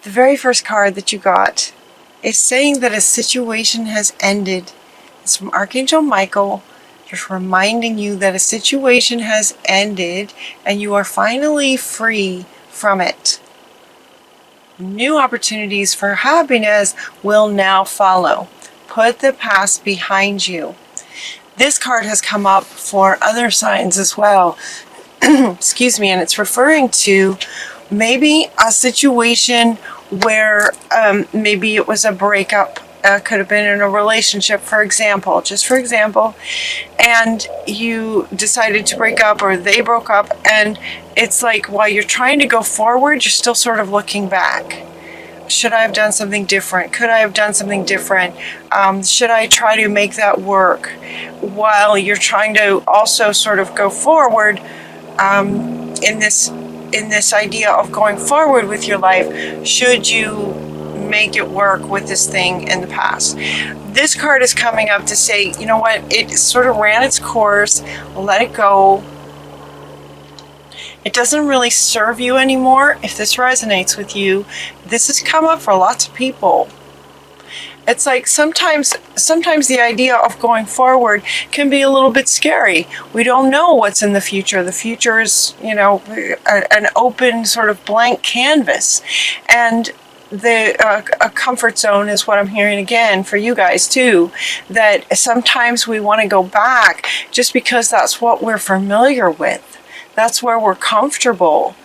The very first card that you got is saying that a situation has ended. It's from Archangel Michael, just reminding you that a situation has ended and you are finally free from it. New opportunities for happiness will now follow. Put the past behind you. This card has come up for other signs as well. Excuse me, and it's referring to maybe a situation where maybe it was a breakup. Could have been in a relationship, for example, and you decided to break up, or they broke up, and it's like while you're trying to go forward, you're still sort of looking back. Should I have done something different? Could I have done something different? Should I try to make that work? While you're trying to also sort of go forward in this idea of going forward with your life, should you make it work with this thing in the past? This card is coming up to say, you know what, it sort of ran its course, let it go. It doesn't really serve you anymore. If this resonates with you, this has come up for lots of people. It's like sometimes the idea of going forward can be a little bit scary. We don't know what's in the future. The future is, an open sort of blank canvas. And a comfort zone is what I'm hearing again for you guys too, that sometimes we want to go back just because that's what we're familiar with. That's where we're comfortable.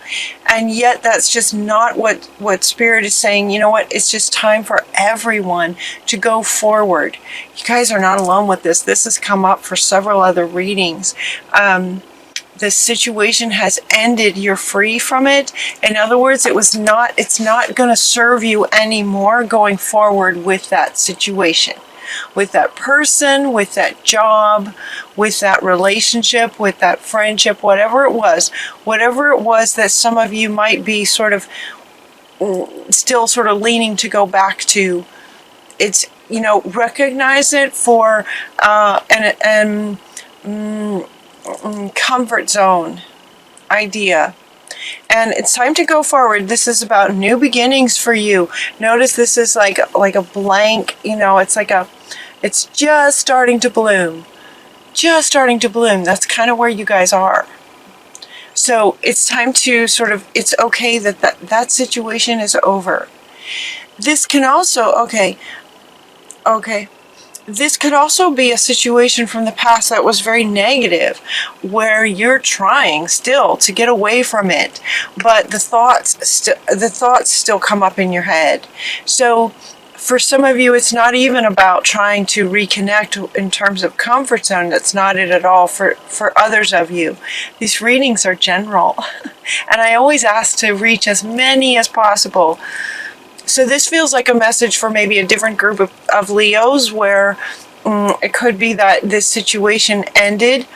And yet that's just not what Spirit is saying. You know what? It's just time for everyone to go forward. You guys are not alone with this. This has come up for several other readings. The situation has ended. You're free from it. In other words, it's not going to serve you anymore going forward with that situation, with that person, with that job, with that relationship, with that friendship, whatever it was that some of you might be sort of still sort of leaning to go back to. It's, recognize it for an comfort zone idea. And it's time to go forward. This is about new beginnings for you. Notice this is like a blank, it's just starting to bloom. Just starting to bloom. That's kind of where you guys are. So it's time to it's okay that situation is over. This can also, this could also be a situation from the past that was very negative, where you're trying still to get away from it, but the thoughts still come up in your head. So for some of you, it's not even about trying to reconnect in terms of comfort zone. That's not it at all. For others of you, these readings are general, and I always ask to reach as many as possible. So this feels like a message for maybe a different group of Leos, where it could be that this situation ended,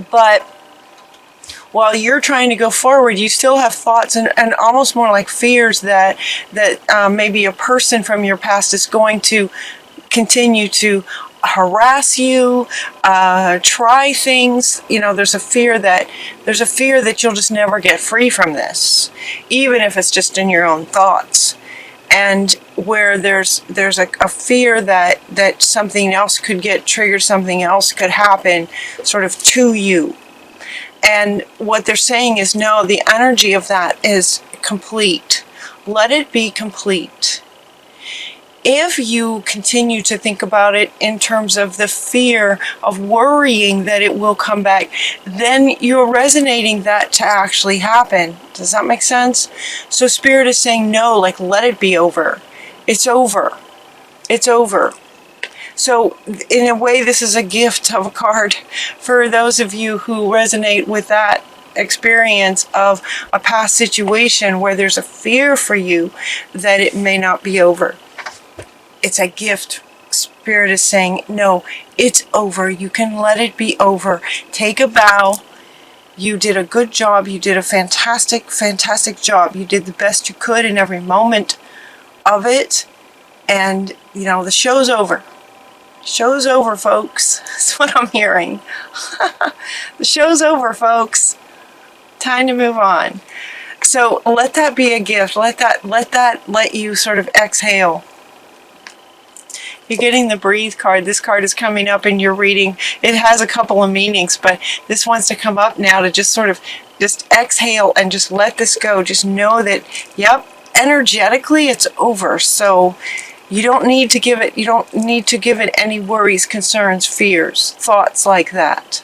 but while you're trying to go forward, you still have thoughts and almost more like fears that maybe a person from your past is going to continue to harass you, try things. There's a fear that you'll just never get free from this, even if it's just in your own thoughts. And where there's a fear that something else could get triggered, something else could happen sort of to you. And what they're saying is, no, the energy of that is complete. Let it be complete. If you continue to think about it in terms of the fear of worrying that it will come back, then you're resonating that to actually happen. Does that make sense? So Spirit is saying, no, let it be over. It's over. It's over. So in a way, this is a gift of a card for those of you who resonate with that experience of a past situation where there's a fear for you that it may not be over. It's a gift. Spirit is saying, no, it's over. You can let it be over. Take a bow. You did a good job. You did a fantastic, fantastic job. You did the best you could in every moment of it. And, the show's over. Show's over, folks. That's what I'm hearing. The show's over, folks. Time to move on. So let that be a gift. Let you sort of exhale. You're getting the breathe card. This card is coming up in your reading. It has a couple of meanings, but this wants to come up now to just sort of just exhale and just let this go. Just know that, yep, energetically it's over. So you don't need to give it any worries, concerns, fears, thoughts like that.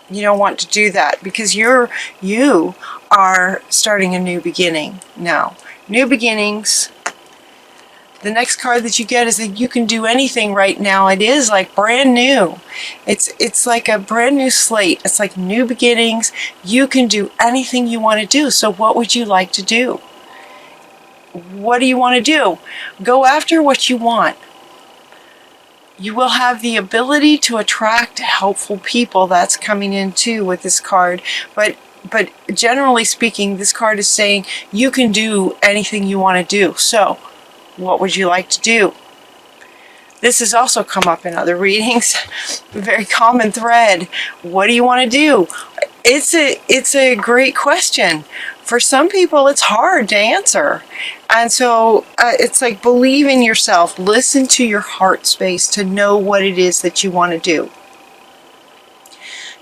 You don't want to do that because you are starting a new beginning now. New beginnings. The next card that you get is that you can do anything right now. It is like brand new. It's like a brand new slate. It's like new beginnings. You can do anything you want to do. So what would you like to do? What do you want to do? Go after what you want. You will have the ability to attract helpful people. That's coming in too with this card. But generally speaking, this card is saying you can do anything you want to do. So what would you like to do? This has also come up in other readings. A very common thread. What do you want to do? It's a great question. For some people, it's hard to answer. And so it's like believe in yourself. Listen to your heart space to know what it is that you want to do.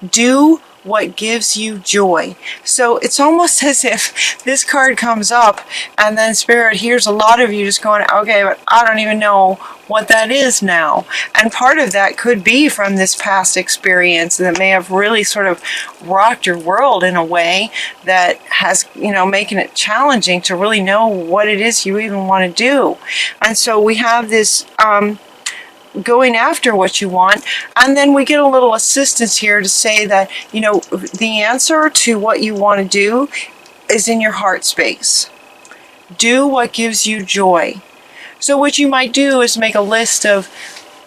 Do what gives you joy. So it's almost as if this card comes up and then Spirit hears a lot of you just going, okay, but I don't even know what that is now. And part of that could be from this past experience that may have really sort of rocked your world in a way that has, making it challenging to really know what it is you even want to do. And so we have this going after what you want, and then we get a little assistance here to say that the answer to what you want to do is in your heart space. Do what gives you joy. So what you might do is make a list of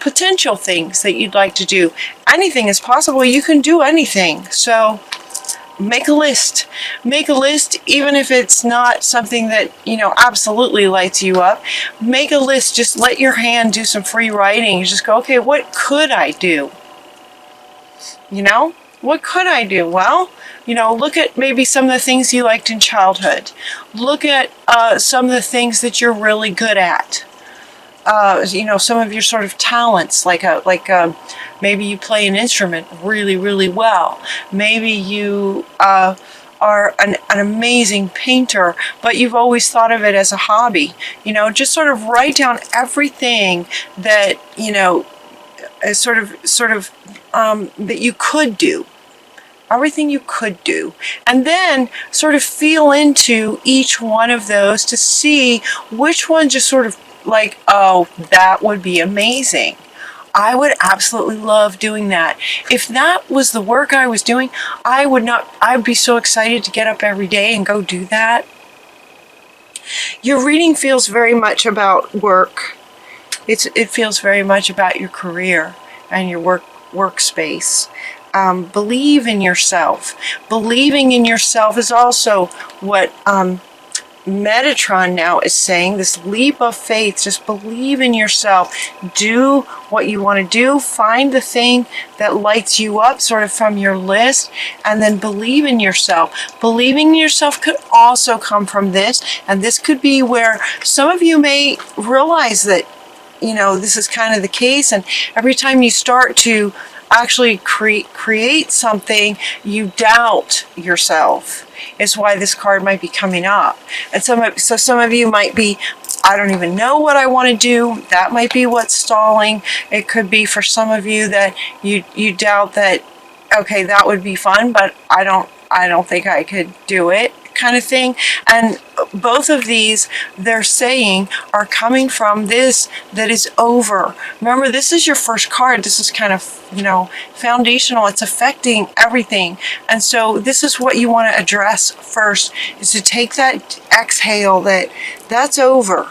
potential things that you'd like to do. Anything is possible. You can do anything. So make a list. Make a list, even if it's not something that, absolutely lights you up. Make a list. Just let your hand do some free writing. You just go, okay, what could I do? What could I do? Well, look at maybe some of the things you liked in childhood. Look at some of the things that you're really good at. Some of your sort of talents, maybe you play an instrument really, really well. Maybe you are an amazing painter, but you've always thought of it as a hobby. Just sort of write down everything that, that you could do. Everything you could do. And then sort of feel into each one of those to see which one just sort of like, oh, that would be amazing. I would absolutely love doing that. If that was the work I was doing, I'd be so excited to get up every day and go do that. Your reading feels very much about work. It feels very much about your career and your workspace. Believe in yourself. Believing in yourself is also what Metatron now is saying, this leap of faith. Just believe in yourself. Do what you want to do. Find the thing that lights you up sort of from your list, and then believe in yourself. Believing in yourself could also come from this, and this could be where some of you may realize that this is kind of the case, and every time you start to actually create something, you doubt yourself. Is why this card might be coming up. And some of you might be, I don't even know what I want to do. That might be what's stalling. It could be for some of you that you doubt that, okay, that would be fun, but I don't think I could do it, kind of thing. And both of these, they're saying, are coming from this that is over. Remember, this is your first card. This is kind of, foundational. It's affecting everything. And so this is what you want to address first, is to take that exhale that's over.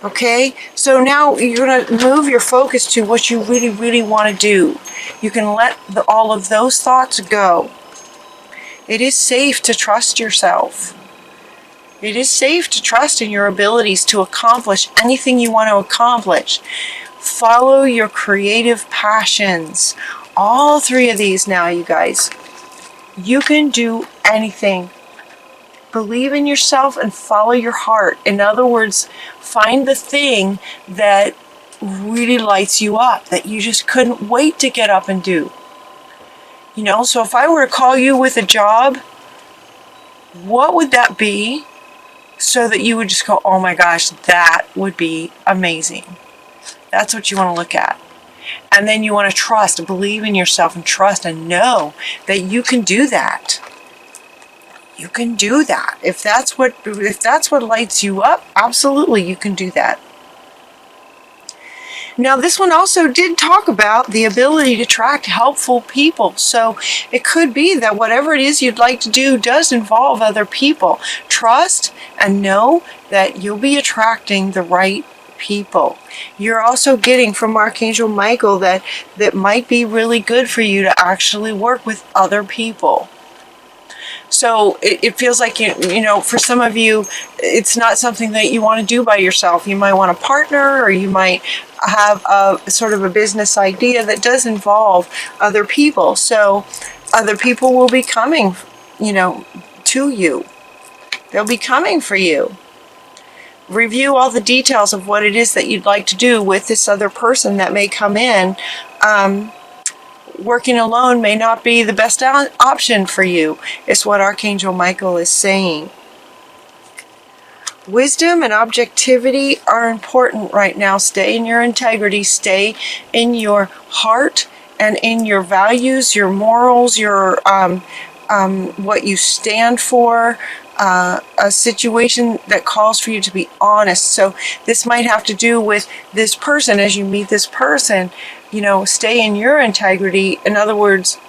Okay? So now you're going to move your focus to what you really, really want to do. You can let all of those thoughts go. It is safe to trust yourself. It is safe to trust in your abilities to accomplish anything you want to accomplish. Follow your creative passions. All three of these now, you guys. You can do anything. Believe in yourself and follow your heart. In other words, find the thing that really lights you up, that you just couldn't wait to get up and do. You know, so if I were to call you with a job, what would that be so that you would just go, oh my gosh, that would be amazing. That's what you want to look at. And then you want to trust, believe in yourself and trust and know that you can do that. You can do that. If that's what lights you up, absolutely you can do that. Now, this one also did talk about the ability to attract helpful people. So it could be that whatever it is you'd like to do does involve other people. Trust and know that you'll be attracting the right people. You're also getting from Archangel Michael that might be really good for you to actually work with other people. So it feels like, you know, for some of you, it's not something that you want to do by yourself. You might want a partner, or you might have a sort of a business idea that does involve other people. So other people will be coming, you know, to you. They'll be coming for you. Review all the details of what it is that you'd like to do with this other person that may come in. Working alone may not be the best option for you, is what Archangel Michael is saying. Wisdom and objectivity are important right now. Stay in your integrity, stay in your heart and in your values, your morals, your what you stand for. A situation that calls for you to be honest. So this might have to do with this person. As you meet this person, you know, stay in your integrity. In other words,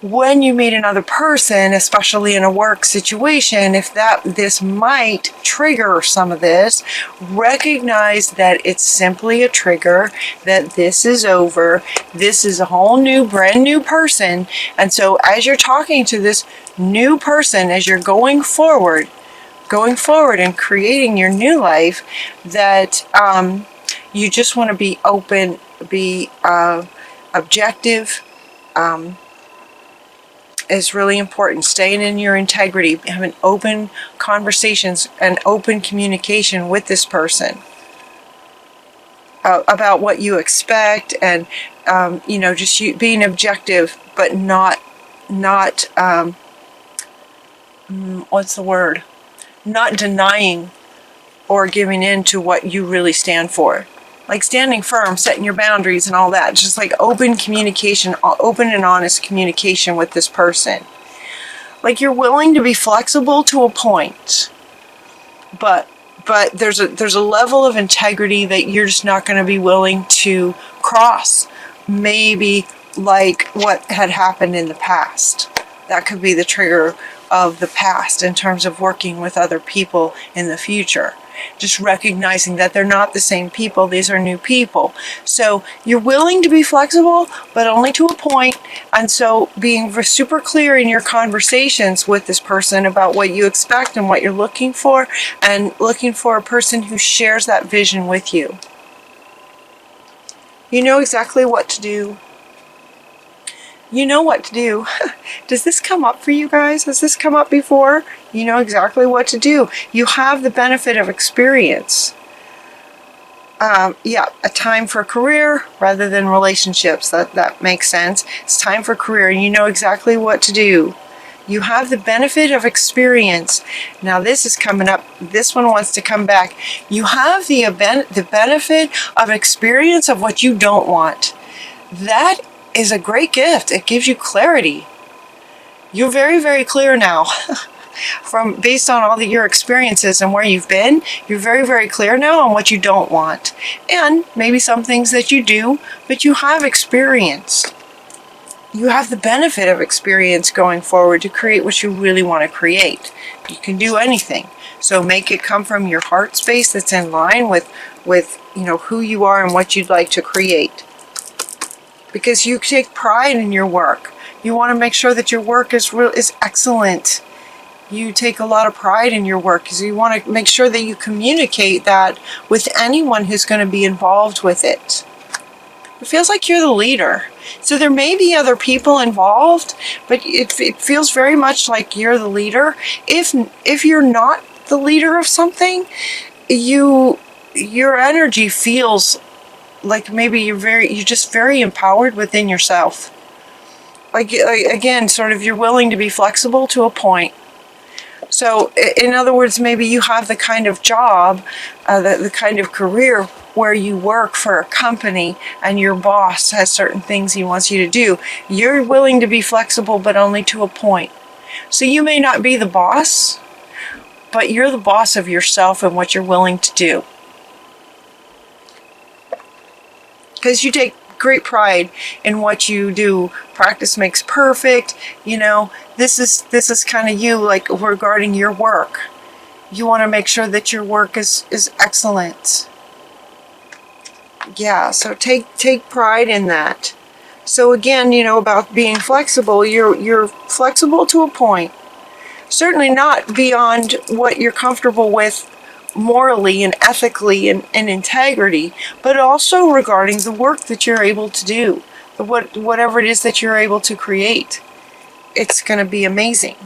when you meet another person, especially in a work situation, if this might trigger some of this, recognize that it's simply a trigger, that this is over. This is a whole new, brand new person. And so as you're talking to this new person, as you're going forward and creating your new life, that you just want to be open, be objective, is really important. Staying in your integrity, having open conversations and open communication with this person about what you expect, and you know, just being objective, but not what's the word? Not denying or giving in to what you really stand for. Like standing firm, setting your boundaries and all that. Just like open communication, open and honest communication with this person. Like you're willing to be flexible to a point, but there's a level of integrity that you're just not going to be willing to cross. Maybe like what had happened in the past. That could be the trigger of the past in terms of working with other people in the future. Just recognizing that they're not the same people. These are new people. So you're willing to be flexible, but only to a point. And so being super clear in your conversations with this person about what you expect and what you're looking for, and looking for a person who shares that vision with you. You know exactly what to do. You know what to do. Does this come up for you guys? Has this come up before? You know exactly what to do. You have the benefit of experience. Yeah, a time for career rather than relationships. That makes sense. It's time for career, and you know exactly what to do. You have the benefit of experience. Now this is coming up. This one wants to come back. You have the benefit of experience of what you don't want. That is a great gift. It gives you clarity. You're very, very clear now. Based on all your experiences and where you've been, you're very, very clear now on what you don't want. And maybe some things that you do, but you have experience. You have the benefit of experience going forward to create what you really want to create. You can do anything. So make it come from your heart space that's in line with you know, who you are and what you'd like to create. Because you take pride in your work. You want to make sure that your work is excellent. You take a lot of pride in your work because you want to make sure that you communicate that with anyone who's going to be involved with it. It feels like you're the leader. So there may be other people involved, but it feels very much like you're the leader. If you're not the leader of something, your energy feels like maybe you're just very empowered within yourself. Like again, sort of you're willing to be flexible to a point. So in other words, maybe you have the kind of job, the kind of career where you work for a company and your boss has certain things he wants you to do. You're willing to be flexible, but only to a point. So you may not be the boss, but you're the boss of yourself and what you're willing to do. Because you take great pride in what you do. Practice makes perfect. You know, this is kind of you, like regarding your work. You want to make sure that your work is excellent. Yeah, so take pride in that. So again, you know, about being flexible, you're flexible to a point. Certainly not beyond what you're comfortable with morally and ethically and integrity, but also regarding the work that you're able to do, whatever it is that you're able to create. It's going to be amazing.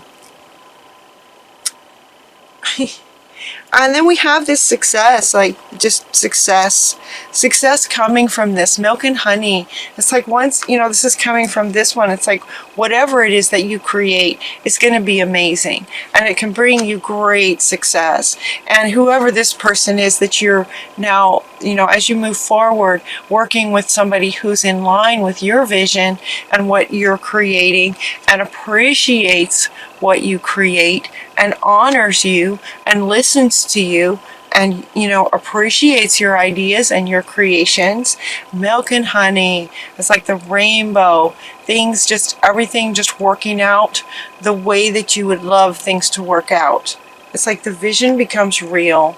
And then we have this success, like just success coming from this milk and honey. It's like once, you know, this is coming from this one. It's like whatever it is that you create is going to be amazing, and it can bring you great success. And whoever this person is that you're now, you know, as you move forward, working with somebody who's in line with your vision and what you're creating and appreciates what you create and honors you and listens to you and, you know, appreciates your ideas and your creations. Milk and honey. It's like the rainbow. Things just, everything just working out the way that you would love things to work out. It's like the vision becomes real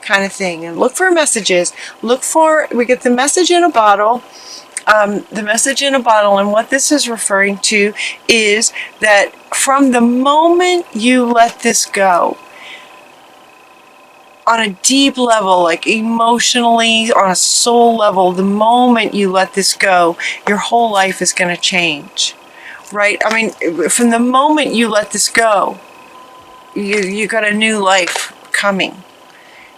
kind of thing. And look for messages. We get the message in a bottle. The message in a bottle, and what this is referring to is that from the moment you let this go, on a deep level, like emotionally, on a soul level, the moment you let this go, your whole life is going to change, right? I mean, from the moment you let this go, you got a new life coming.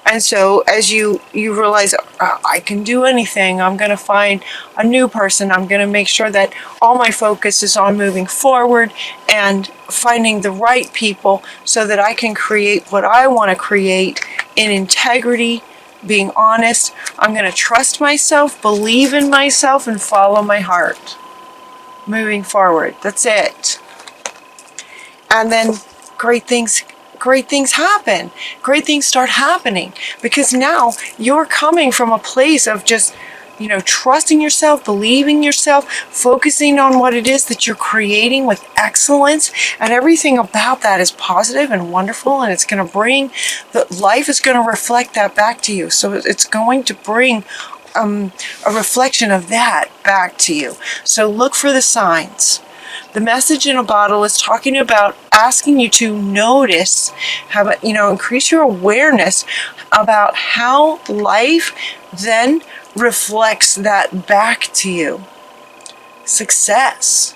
And so as you realize, I can do anything, I'm going to find a new person, I'm going to make sure that all my focus is on moving forward and finding the right people so that I can create what I want to create in integrity, being honest. I'm going to trust myself, believe in myself, and follow my heart. Moving forward. That's it. And then great things happen. Great things start happening because now you're coming from a place of just, you know, trusting yourself, believing yourself, focusing on what it is that you're creating with excellence, and everything about that is positive and wonderful, and it's going to bring, life is going to reflect that back to you. So it's going to bring a reflection of that back to you. So look for the signs. The message in a bottle is talking about asking you to notice, increase your awareness about how life then reflects that back to you. Success.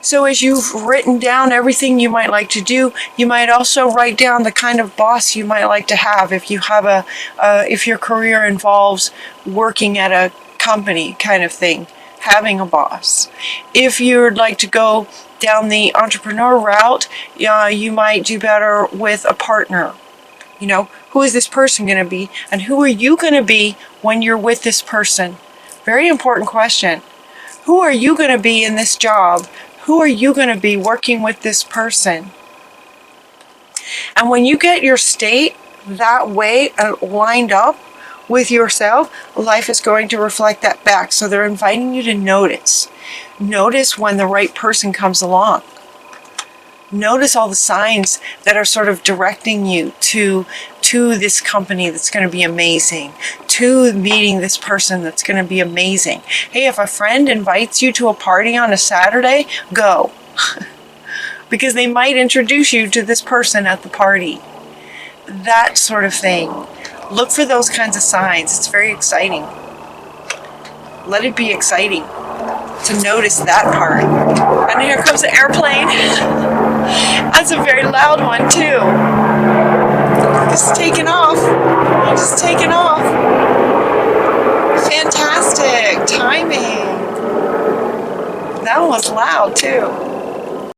So as you've written down everything you might like to do, you might also write down the kind of boss you might like to have. If you have if your career involves working at a company kind of thing, having a boss. If you'd like to go down the entrepreneur route, you might do better with a partner. You know, who is this person going to be? And who are you going to be when you're with this person? Very important question. Who are you going to be in this job? Who are you going to be working with this person? And when you get your state that way lined up with yourself, life is going to reflect that back. So they're inviting you to notice. Notice when the right person comes along. Notice all the signs that are sort of directing you to this company that's going to be amazing, to meeting this person that's going to be amazing. Hey, if a friend invites you to a party on a Saturday, go. Because they might introduce you to this person at the party. That sort of thing. Look for those kinds of signs. It's very exciting. Let it be exciting to notice that part. And here comes the airplane. That's a very loud one too. Just taking off. Just taking off. Fantastic timing. That one was loud too.